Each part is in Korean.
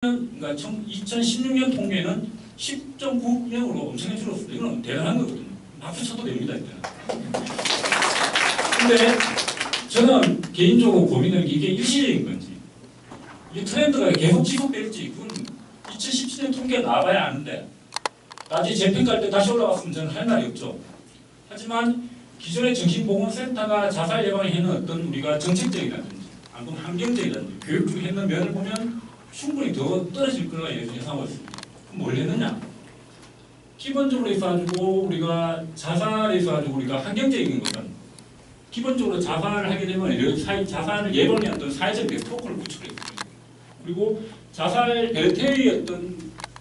그러니까 2016년 통계는 10.9명으로 엄청나게 줄었습니다. 이건 대단한 거거든요. 박수 쳐도 됩니다. 이때는. 근데 저는 개인적으로 고민하는 게 이게 일시적인 건지 이 트렌드가 계속 지속될지 그건 2017년 통계가 나와봐야 아는데 나중에 재평가할 때 다시 올라갔으면 저는 할 말이 없죠. 하지만 기존의 정신보건센터가 자살 예방에 해는 어떤 우리가 정책적이라든지 아니면 환경적이라든지 교육적으로 했는 면을 보면 충분히 더 떨어질 거라 예상하고 있습니다. 그럼 뭘 했느냐? 기본적으로 있어가지고 우리가 자살에 있어가지고 우리가 환경적인 것은 기본적으로 자살을 하게 되면 자살을 예방하는 어떤 사회적 네트워크를 구축했습니다. 그리고 자살 대태의 어떤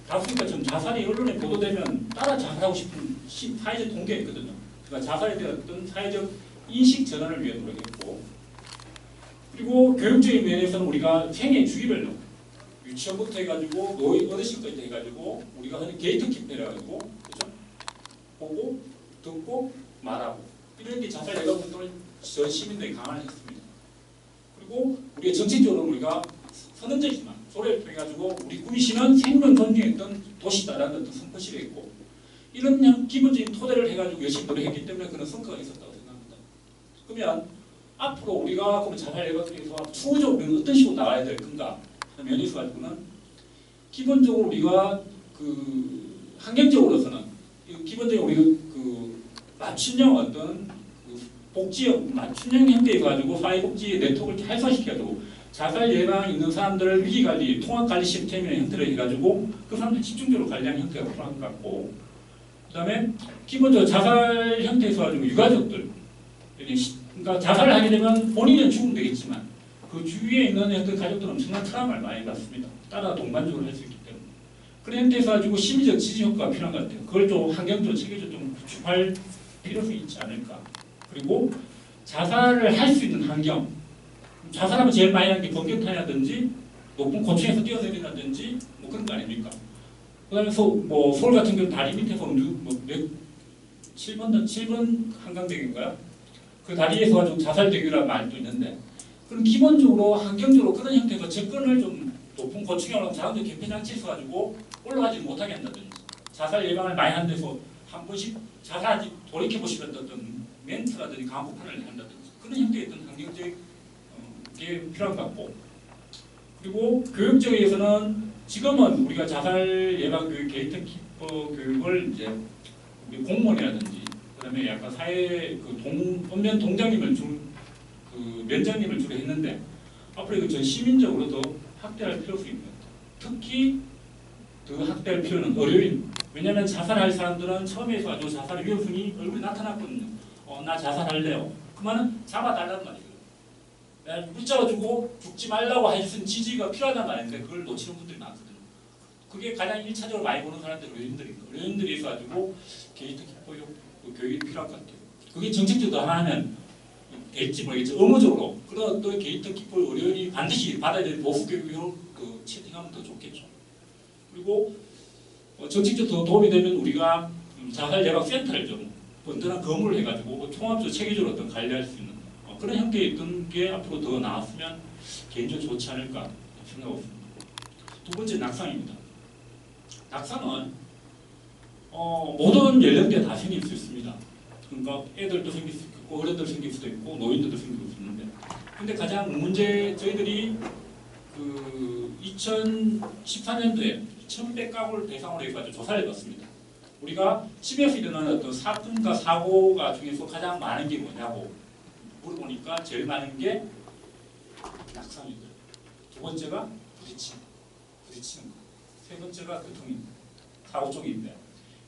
다수가처럼 자살이 언론에 보도되면 따라 자살하고 싶은 사회적 통계가 있거든요. 그러니까 자살에 대한 어떤 사회적 인식 전환을 위해 노력했고, 그리고 교육적인 면에서는 우리가 생애 주기별로 유치원부터 해가지고 어르신까지 해가지고 우리가 하는 게이트키퍼라 가지고 그죠? 보고 듣고 말하고 이런 게 자살 예방 활동을 전 시민들이 강화를 했습니다. 그리고 우리가 정책적으로 우리가 선언적이지만 소리를 통해가지고 우리 구미시는 생명 존중했던 도시다라는 어떤 선포시를 했고 이런 그냥 기본적인 토대를 해가지고 열심히 노력했기 때문에 그런 성과가 있었다고 생각합니다. 그러면 앞으로 우리가 그러면 자살 예방에 대해서 추후적으로 어떤 식으로 나가야 될 건가? 면에서 가지고는 기본적으로 우리가 그 환경적으로서는 기본적으로 우리가 그 맞춤형 어떤 그 복지 맞춤형 형태에 가지고 사회복지 네트워크를 활성화시켜가지고 자살 예방 있는 사람들을 위기관리, 통합관리 시스템이라는 형태를 해가지고 그 사람들 집중적으로 관리하는 형태가 필요한 것 같고, 그다음에 기본적으로 자살 형태에서 가지고 유가족들, 그러니까 자살을 하게 되면 본인은 죽으면 되겠지만 그 주위에 있는 어떤 가족들은 엄청난 트라우마를 많이 받습니다. 따라 동반적으로 할 수 있기 때문에. 그런 형태에서 가지고 심리적 지지 효과가 필요한 것 같아요. 그걸 좀 환경적으로 체계적으로 좀 구축할 필요성이 있지 않을까. 그리고 자살을 할 수 있는 환경. 자살하면 제일 많이 하는 게 번개탄이라든지 높은 고층에서 뛰어내리라든지 뭐 그런 거 아닙니까? 그 다음에 서울 같은 경우 다리 밑에서 7번 한강대교인가요? 그 다리에서 가지고 자살대교라는 말도 있는데 그럼 기본적으로 환경적으로 그런 형태에서 접근을 좀 높은 고층에 올라가면 자원적 개폐장치에서 가지고 올라가지 못하게 한다든지 자살 예방을 많이 하는 데서 한 번씩 자살하지 돌이켜보시는 어떤 멘트라든지 강폭판을 한다든지 그런 형태의 어떤 환경적 게 필요한 것 같고, 그리고 교육적에서는 지금은 우리가 자살 예방 교육 게이트 키퍼 교육을 이제 우리 공무원이라든지 그다음에 약간 사회 그 언면 동장님을 그 면장님을 주로 했는데 앞으로 이거 전 시민적으로 더 확대할 필요성이 있는 것 같아요. 특히 더 확대할 필요는 의료인. 왜냐하면 자살할 사람들은 처음에서 아주 자살 위험성이 얼굴에 나타났거든요. 나 자살할래요. 그러면 잡아달라는 말이에요. 붙잡아주고 죽지 말라고 해주신 지지가 필요하단 말인데 그걸 놓치는 분들이 많거든요. 그게 가장 1차적으로 많이 보는 사람들이 의료인들입니다. 의료인들이 있어가지고 게이트 키퍼 교육이 필요한 것 같아요. 그게 정책적으로 하나 하면 될지 모르겠죠. 의무적으로 그런 어떤 게이트 키퍼 의료인이 반드시 받아야 될 보수 교육을 그 채팅하면 더 좋겠죠. 그리고 정책적으로 더 도움이 되면 우리가 자살 예방 센터를 좀 번들한 건물을 해가지고 통합적으로 체계적으로 어떤 관리할 수 있는 그런 형태의 어떤 게 앞으로 더 나왔으면 개인적으로 좋지 않을까 생각하고 있습니다. 두 번째 낙상입니다. 낙상은 모든 연령대에 다 생길 수 있습니다. 그러니까 애들도 생길 수 있고 어른들 생길 수도 있고 노인들도 생길 수 있는데 근데 가장 문제 저희들이 그 2014년도에 1100가구를 대상으로 해가지고 조사를 해봤습니다. 우리가 집에서 일어나는 어떤 사건과 사고가 중에서 가장 많은 게 뭐냐고 물어보니까 제일 많은 게 낙상이고요. 두 번째가 부딪히는 거. 세 번째가 교통입니다. 사고 쪽인데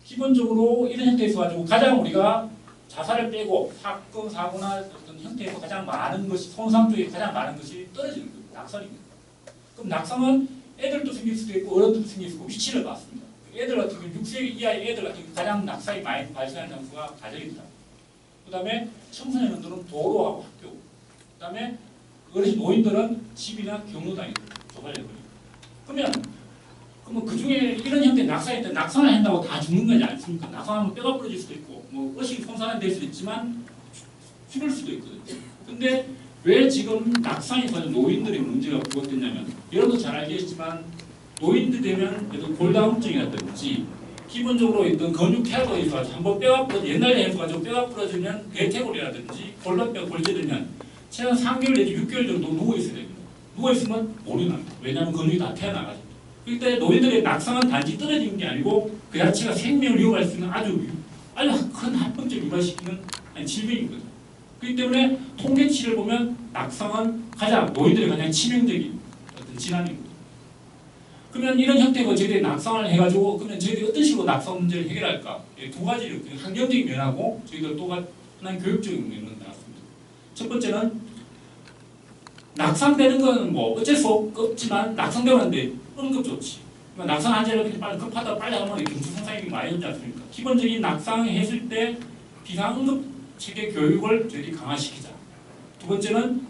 기본적으로 이런 형태에서 가지고 가장 우리가 자살을 빼고 사건 사고나 어떤 형태에서 가장 많은 것이 손상 쪽에 가장 많은 것이 떨어지는 거예요. 낙상입니다. 그럼 낙상은 애들도 생길 수도 있고 어른들도 생길 수 있고 위치를 봤습니다. 애들 같은 경우 6세 이하의 애들 같은 경우 가장 낙상이 많이 발생하는 장소가 가정입니다. 그 다음에 청소년들은 도로하고 학교, 그 다음에 어르신 노인들은 집이나 경로당이고 조살해버리고. 그러면 그 중에 이런 형태의 낙상일 때 낙상을 한다고 다 죽는 거지 않습니까? 낙상하면 뼈가 부러질 수도 있고, 뭐 의식이 손상될 수도 있지만 죽을 수도 있거든요. 근데 왜 지금 낙상에 관한 노인들의 문제가 부각됐냐면 여러분도 잘 알겠지만 노인들 되면 어떤 골다공증이라든지 기본적으로 있던 근육 태아도 있어가지고 한번 뼈가 부러져 옛날에 해가지고 뼈가 부러지면 대퇴골이라든지 골반뼈 골절되면 최소 3개월 내지 6개월 정도 누워 있어야 됩니다. 누워 있으면 오류납니다. 왜냐하면 근육이 다 태어나가지고. 그때 노인들의 낙상은 단지 떨어지는 게 아니고 그 자체가 생명을 위협할 수 있는 아주 큰 합병증을 유발시키는 질병이거든요. 그렇기 때문에 통계치를 보면 낙상은 가장 노인들의 가장 치명적인 어떤 질환입니다. 그러면 이런 형태로 저희들이 낙상을 해가지고 그러면 저희들이 어떤 식으로 낙상 문제를 해결할까? 두 가지를 환경적인 면하고 저희들 또 하나는 교육적인 면을 나왔습니다. 첫 번째는 낙상되는 건 뭐 어쩔 수 없지만 낙상되는데 응급 조치. 그러니까 낙상 환자를 빨리 급하다 빨리 하면 경증 손상이 많이 오지 않습니까? 기본적인 낙상했을 때 비상응급 체계 교육을 저희들이 강화시키자. 두 번째는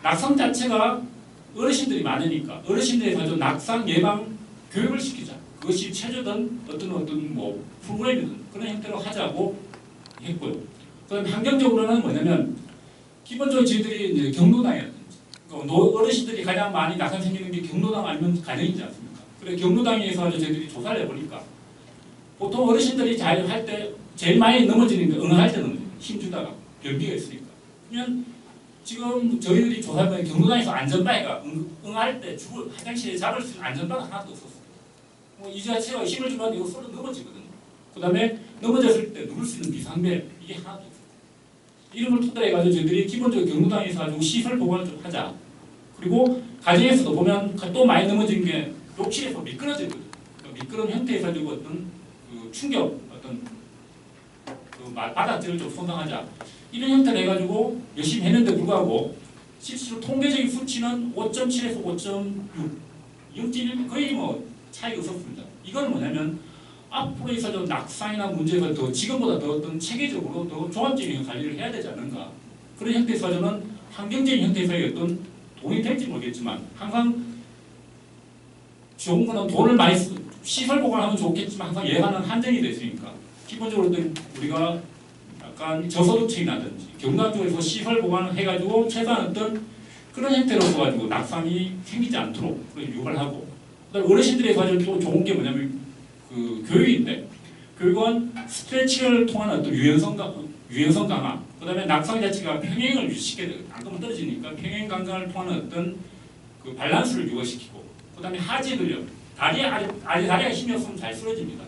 낙상 자체가 어르신들이 많으니까 어르신들에 가지고 낙상 예방 교육을 시키자. 그것이 체조든 어떤 뭐 프로그램이든 그런 형태로 하자고 했고요. 그다음 환경적으로는 뭐냐면 기본적으로 저희들이 이제 경로당이라든지 어르신들이 가장 많이 낙상 생기는 게 경로당 아니면 가정이지 않습니까? 그래 경로당에서 저희들이 조사를 해보니까 보통 어르신들이 잘 할 때 제일 많이 넘어지는 게 응할 때 넘어져요. 힘주다가 변비가 있으니까. 그러면 지금 저희들이 조사해보니 경로당에서 안전바위가 응할 때 죽을 화장실에 잡을 수 있는 안전바위가 하나도 없었어요. 뭐 이 자체가 힘을 주면 이거 서로 넘어지거든요. 그 다음에 넘어졌을 때 누를 수 있는 비상벨 이게 하나도 없어요. 이런 걸 토대해가지고 저희들이 기본적으로 경로당에서 가지고 시설 보관을 좀 하자. 그리고 가정에서도 보면 또 많이 넘어진 게 욕실에서 미끄러지거든요. 미끄러운 형태에서 가지고 어떤 그 충격, 어떤 그 바닥재를 좀 손상하자. 이런 형태를 해가지고 열심히 했는데 불구하고 실제로 통계적인 수치는 5.7에서 5.6, 0.1 거의 뭐 차이가 없었습니다. 이건 뭐냐면 앞으로 있어서 낙상이나 문제가 더 지금보다 더 어떤 체계적으로 더 종합적인 관리를 해야 되지 않는가. 그런 형태에서는 환경적인 형태에서의 어떤 돈이 될지 모르겠지만 항상 좋은 거는 돈을 많이 시설 보관하면 좋겠지만 항상 예산은 한정이 됐으니까 기본적으로 우리가 약간 저소득층이라든지 경남 쪽에서 시설 보관을 해가지고 최소한 어떤 그런 형태로 가지고 낙상이 생기지 않도록 유발하고 그다음에 어르신들에 가지고 또 좋은 게 뭐냐면 그 교육인데 교육은 스트레칭을 통한 어떤 유연성 강화 그다음에 낙상 자체가 평행을 유지시켜야 돼요. 안 그러면 떨어지니까 평행 감각을 통한 어떤 그 밸런스를 유지시키고 그다음에 하지 근력 다리가 힘이 없으면 잘 쓰러집니다.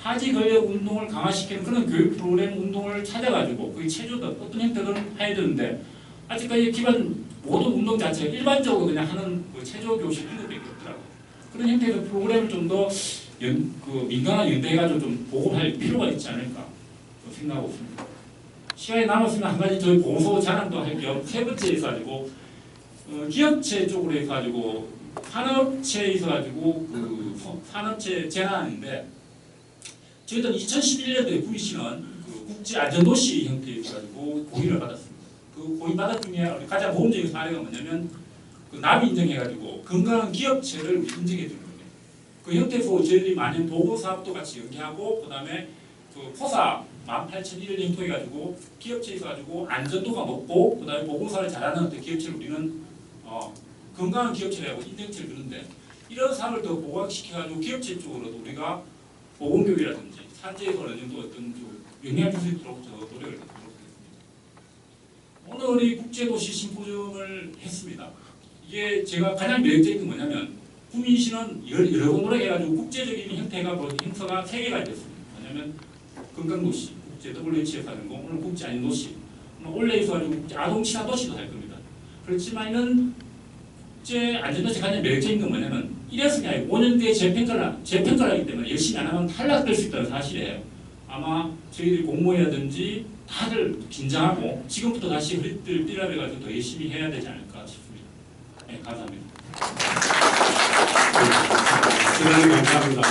하지 근력 운동을 강화시키는 그런 교육 프로그램 운동을 찾아가지고 그게 체조든 어떤 형태든 해야 되는데 아직까지 기본 모든 운동 자체가 일반적으로 그냥 하는 그 체조 교실 이런 것밖에 없더라고요. 그런 형태의 프로그램을 좀 더 민간화 연대해가지고 좀 보급할 필요가 있지 않을까 생각하고 있습니다. 시간이 남았으면 한 가지 저희 보소 자랑도 할 겸 세 번째 있어가지고 기업체 쪽으로 해가지고 산업체에 있어가지고 그 산업체 제안인데 저희들 2011년도에 VC는 그 국제안전도시 형태에 있어가지고 고의를 받았습니다. 그 고의 받았 중에 가장 모범적인 사례가 뭐냐면 그 납이 인정해가지고 건강한 기업체를 인정해 주는 거예요. 그 형태에서 저희들이 많은 보고 사업도 같이 연계하고 그다음에 그 포사 18,001을 연구해가지고 기업체에 있어가지고 안전도가 높고 그다음에 보고사를 잘하는 어떤 기업체를 우리는 건강한 기업체라고 인정체를 주는데 이런 사업을 더 보강시켜가지고 기업체 쪽으로도 우리가 보건교육이라든지 산재에서 어느 정도 어떤 영향을 줄 수 있도록 노력을 하도록 하겠습니다. 오늘 우리 국제도시 심포지엄을 했습니다. 이게 제가 가장 매력적인 건 뭐냐면 구민시는 여러 번 노력해가지고 국제적인 형태가 행사가 3개가 됐습니다. 뭐냐면 건강도시, 국제 WH에서 하는 거, 오늘 국제 아닌 도시, 원래 있어가지고 국제 아동 친화 도시도 할 겁니다. 그렇지만 이는 국제 안전도시 가장 매력적인 건 뭐냐면 이래서 그냥 5년 뒤에 재평가를 하기 때문에 열심히 안 하면 탈락될 수 있다는 사실이에요. 아마 저희들이 공무원이라든지 다들 긴장하고 지금부터 다시 허리띠를 띠라해가지고 더 열심히 해야 되지 않을까 싶습니다. 네, 감사합니다. 대단히 감사합니다.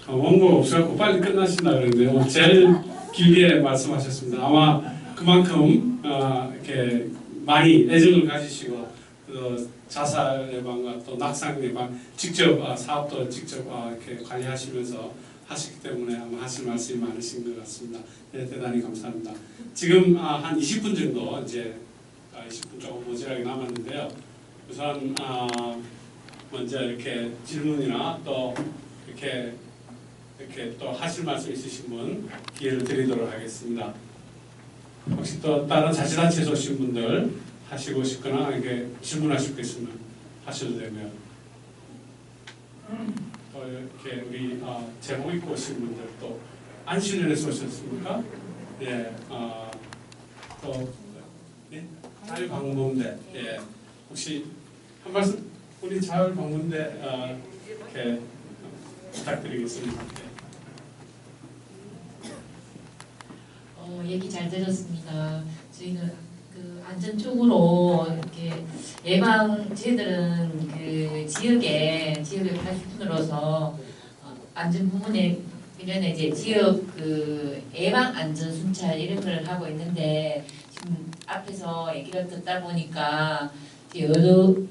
원고가 없어갖고 빨리 끝나신다 그랬는데 제일 길게 말씀하셨습니다. 아마 그만큼 이렇게 많이 애정을 가지시고 또 자살 예방과 또 낙상 예방 직접 사업도 직접 이렇게 관리하시면서 하시기 때문에 아마 하실 말씀이 많으신 것 같습니다. 네, 대단히 감사합니다. 지금 한 20분 정도 이제 20분 조금 모자라게 남았는데요. 우선 먼저 이렇게 질문이나 또 이렇게 또 하실 말씀 있으신 분 기회를 드리도록 하겠습니다. 혹시 또 다른 자치단체에서 오신 분들 하시고 싶거나 이렇게 질문하실 거 있으면 하셔도 되고요. 또 이렇게 우리 제복 입고 오신 분들 또 안실련에서 오셨습니까? 예, 또 네? 자율방문대 예, 혹시 한 말씀 우리 자율방문대 이렇게 부탁드리겠습니다. 얘기 잘 들었습니다. 저희는 그 안전 쪽으로 이렇게 예방 저희들은 그 지역의 80분으로서 안전 부분에 이번에 이제 지역 그 예방 안전 순찰 이런 걸 하고 있는데 지금 앞에서 얘기를 듣다 보니까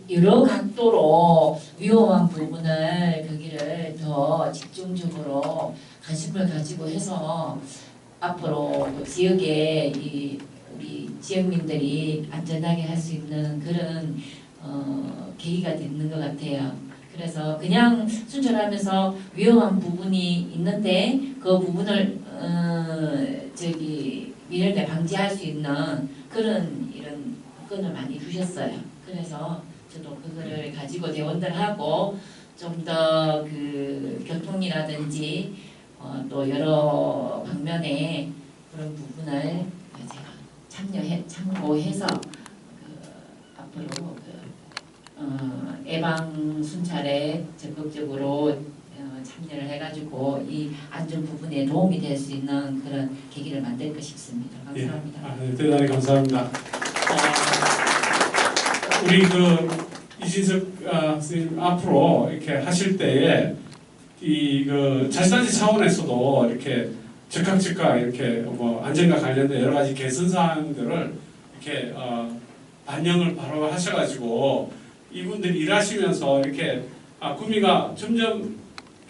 여러 각도로 위험한 부분을 거기를 더 집중적으로 관심을 가지고 해서 앞으로 그 지역에 우리 지역민들이 안전하게 할 수 있는 그런 계기가 되는 것 같아요. 그래서 그냥 순찰하면서 위험한 부분이 있는데 그 부분을 미연에 방지할 수 있는 그런 이런 건을 많이 주셨어요. 그래서 저도 그거를 가지고 대원들하고 좀 더 그 교통이라든지 또 여러 방면에 그런 부분을 제가 참고해서 앞으로 예방 순찰에 적극적으로 참여를 해가지고 이 안전 부분에 도움이 될 수 있는 그런 계기를 만들고 싶습니다. 감사합니다. 예, 네, 대단히 감사합니다. 우리 이진석 선생님 앞으로 이렇게 하실 때에 그 자치단체 차원에서도 이렇게 즉각 이렇게 뭐 안전과 관련된 여러 가지 개선 사항들을 이렇게 반영을 바로 하셔가지고 이분들이 일하시면서 이렇게 구미가 점점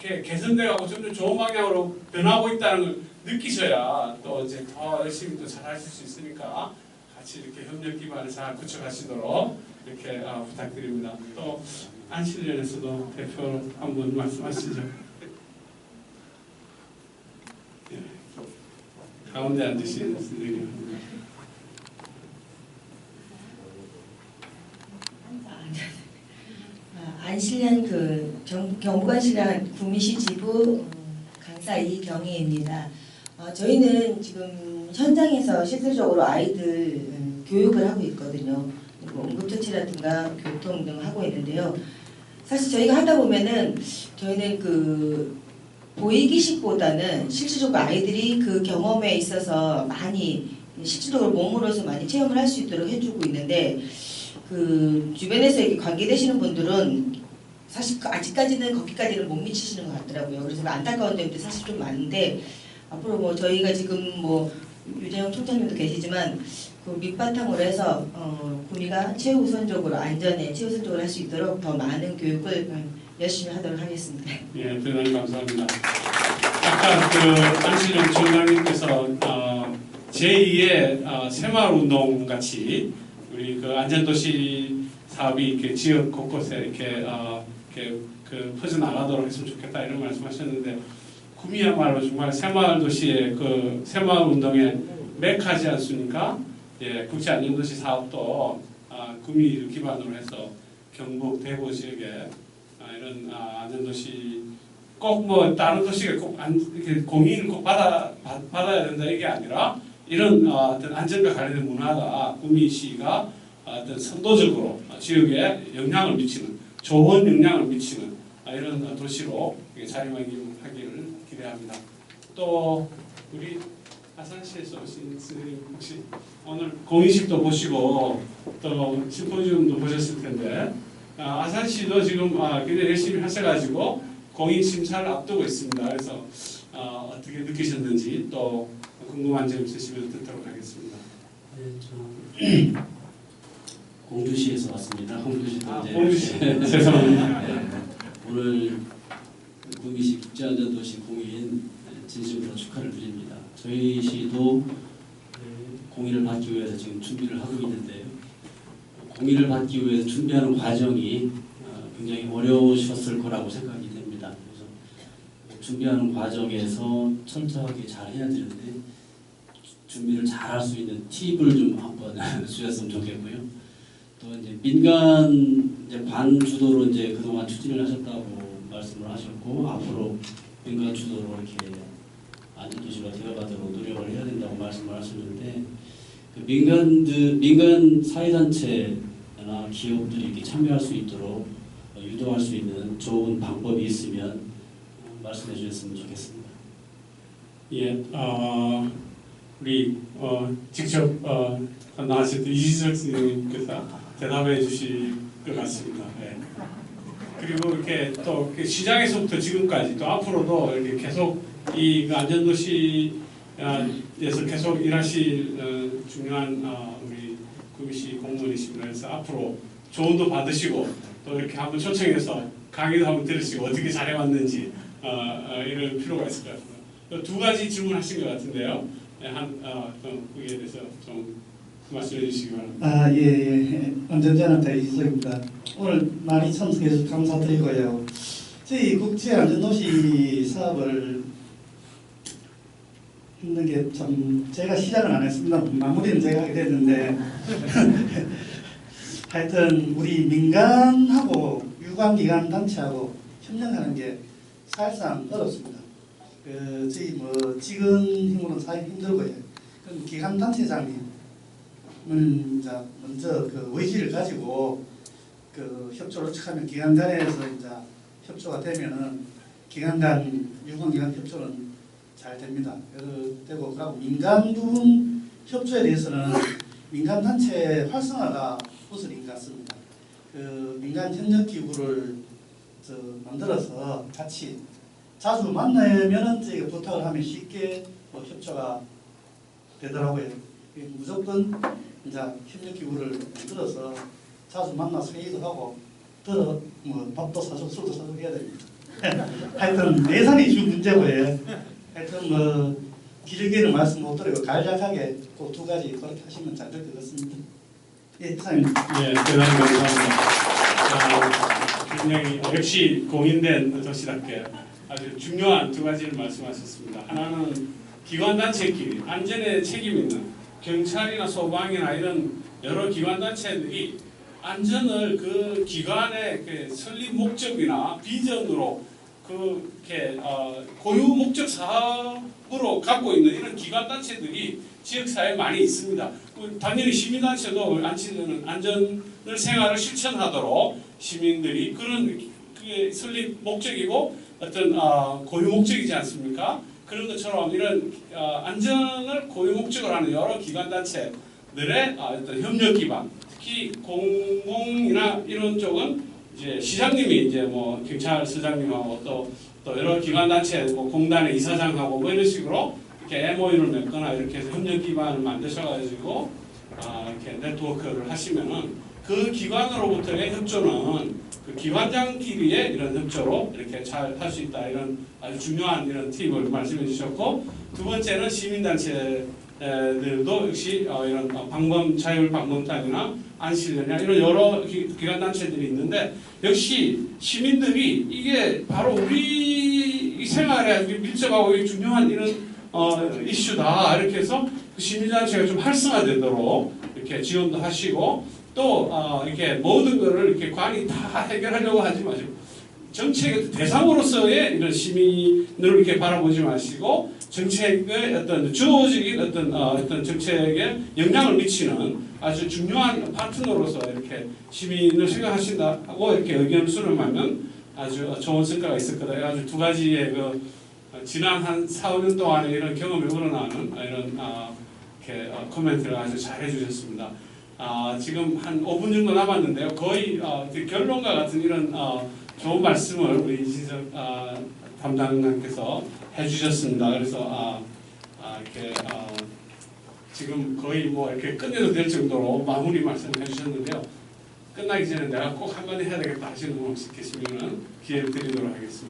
이렇게 개선돼가고 점점 좋은 방향으로 변하고 있다는 걸 느끼셔야 또 이제 더 열심히 또 잘하실 수 있으니까 같이 이렇게 협력 기반을 잘 구축하시도록 이렇게 부탁드립니다. 또 안실련에서도 대표 한번 말씀하시죠. 예. 가운데 앉으신 선생님. 안실련 경북안실련 구미시 지부 강사 이경희입니다. 저희는 지금 현장에서 실질적으로 아이들 교육을 하고 있거든요. 응급처치라든가 교통 등 하고 있는데요. 사실 저희가 하다 보면은 저희는 그 보이기식보다는 실질적으로 아이들이 그 경험에 있어서 많이 실질적으로 몸으로서 많이 체험을 할 수 있도록 해주고 있는데 그 주변에서 이렇게 관계되시는 분들은 사실 아직까지는 거기까지는 못 미치시는 것 같더라고요. 그래서 안타까운 점도 사실 좀 많은데 앞으로 뭐 저희가 지금 뭐 유재영 총장님도 계시지만 그 밑바탕으로 해서 구미가 최우선적으로 안전에 최우선적으로 할 수 있도록 더 많은 교육을 열심히 하도록 하겠습니다. 예, 대단히 감사합니다. 아까 그 안실련 총장님께서 제2의 새마을운동 같이 우리 그 안전도시 사업이 이렇게 지역 곳곳에 이렇게 그 퍼져나가도록 했으면 좋겠다 이런 말씀하셨는데 구미야말로 정말 새마을도시의 그 새마을운동의 메카지 않습니까? 예, 국제안전도시 사업도 구미를 기반으로 해서 경북 대구 지역에 이런 안전도시 꼭 뭐 다른 도시가 꼭 이렇게 공인을 꼭 받아야 된다 이게 아니라 이런 어떤 안전과 관련된 문화가 구미시가 어떤 선도적으로 지역에 영향을 미치는 좋은 영향을 미치는 이런 도시로 자리매김하기를 기대합니다. 또 우리 아산시에서 오신 선생님 혹시 오늘 공인식도 보시고 또 심포지움도 보셨을 텐데 아산시도 지금 굉장히 열심히 하셔가지고 공인 심사를 앞두고 있습니다. 그래서 어떻게 느끼셨는지 또 궁금한 점 있으시면 듣도록 하겠습니다. 네, 저 공주시에서 왔습니다. 공주시 동제. 공주시 죄송합니다. 네, 오늘 구미시 국제안전도시 공인 진심으로 축하를 드립니다. 저희 시도 공인을 받기 위해서 지금 준비를 하고 있는데요. 공인을 받기 위해서 준비하는 과정이 굉장히 어려우셨을 거라고 생각이 됩니다. 그래서 준비하는 과정에서 철저하게 잘 해야 되는데 준비를 잘 할 수 있는 팁을 좀 한번 주셨으면 좋겠고요. 또 이제 민간 이제 관 주도로 이제 그동안 추진을 하셨다고 말씀을 하셨고 앞으로 민간 주도로 이렇게 안전도시가 되어가도록 노력을 해야 된다고 말씀을 하셨는데 그 민간 사회단체나 기업들이 이렇게 참여할 수 있도록 유도할 수 있는 좋은 방법이 있으면 말씀해 주셨으면 좋겠습니다. 예, 우리 직접 나하셨던 이지석 선생님께서 대답해 주실 것 같습니다. 예. 그리고 이렇게 또 시장에서부터 지금까지 또 앞으로도 이렇게 계속 이 안전도시에서 계속 일하실 중요한 우리 구미시 공무원이십니다. 그래서 앞으로 조언도 받으시고 또 이렇게 한번 초청해서 강의도 한번 들으시고 어떻게 잘해왔는지 이럴 필요가 있을 것 같습니다. 또 두 가지 질문하신 것 같은데요. 거기에 대해서 좀 말씀해 주시기 바랍니다. 예. 안전자한테 이수입니다. 오늘 많이 참석해 주셔서 감사드리고요. 저희 국제안전도시 사업을 했는 게 참 제가 시작은 안 했습니다. 마무리는 제가 하게 됐는데 하여튼 우리 민간하고 유관기관 단체하고 협력하는 게 사실상 어렵습니다. 저희 지금 힘으로는 사실 힘들고요. 그럼 기관 단체장님을 이제 먼저 그 의지를 가지고 그 협조를 요청하면 기관 간에서 이제 협조가 되면은 기관 간 유관기관 협조는 잘 됩니다. 되고 그리고 민간 부분 협조에 대해서는 민간 단체 활성화가 우선인 것 같습니다. 그 민간 협력 기구를 만들어서 같이 자주 만나면은 저희가 부탁을 하면 쉽게 협조가 되더라고요. 무조건 이제 협력 기구를 만들어서 자주 만나서 회의도 하고 밥도 사주고 술도 사주고 해야 됩니다. 하여튼 예산이 주 문제고요. 하여튼 길게는 말씀 못 드리고 간략하게 그 두 가지 그렇게 하시면 잘 될 것 같습니다. 예, 이상입니다. 예, 대단히 감사합니다. 굉장히 역시 공인된 도시답게 아주 중요한 두 가지를 말씀하셨습니다. 하나는 기관단체끼리 안전에 책임 있는 경찰이나 소방이나 이런 여러 기관단체들이 안전을 그 기관의 그 설립 목적이나 비전으로 그렇게 고유 목적 사업으로 갖고 있는 이런 기관단체들이 지역사회에 많이 있습니다. 당연히 시민단체도 안전을 생활을 실천하도록 시민들이 그런 그게 설립 목적이고 어떤 고유 목적이지 않습니까? 그런 것처럼 이런 안전을 고유 목적으로 하는 여러 기관단체들의 어떤 협력 기반, 특히 공공이나 이런 쪽은 이제 시장님이 이제 뭐 경찰서장님하고 또 여러 기관단체 뭐 공단의 이사장하고 뭐 이런 식으로 이렇게 MOU를 맺거나 이렇게 해서 협력 기반을 만드셔가지고 이렇게 네트워크를 하시면은 그 기관으로부터의 협조는 그 기관장끼리의 이런 협조로 이렇게 잘 할 수 있다, 이런 아주 중요한 이런 팁을 말씀해 주셨고, 두 번째는 시민단체들도 역시 이런 자율방범단이나 안실련이나 이런 여러 기관단체들이 있는데, 역시 시민들이 이게 바로 우리 생활에 밀접하고 중요한 이런 이슈다, 이렇게 해서 그 시민단체가 좀 활성화되도록 이렇게 지원도 하시고, 또 이렇게 모든 것을 이렇게 관이 다 해결하려고 하지 마시고 정책의 대상으로서의 이런 시민을 이렇게 바라보지 마시고 정책의 어떤 주도적인 어떤 정책에 영향을 미치는 아주 중요한 파트너로서 이렇게 시민을 생각하신다고 이렇게 의견을 수렴하면 아주 좋은 성과가 있을 거다. 아주 두 가지의 그 지난 한 4, 5년 동안의 이런 경험이 우러나는 이런 이렇게 코멘트를 아주 잘 해주셨습니다. 지금 한 5분 정도 남았는데요. 거의 결론과 같은 이런 좋은 말씀을 우리 이지석 담당관께서 해주셨습니다. 그래서 이렇게 지금 거의 뭐 이렇게 끝내도 될 정도로 마무리 말씀을 해주셨는데요. 끝나기 전에 내가 꼭 한마디 해야 되겠다 하시는 분 계시면은 기회를 드리도록 하겠습니다.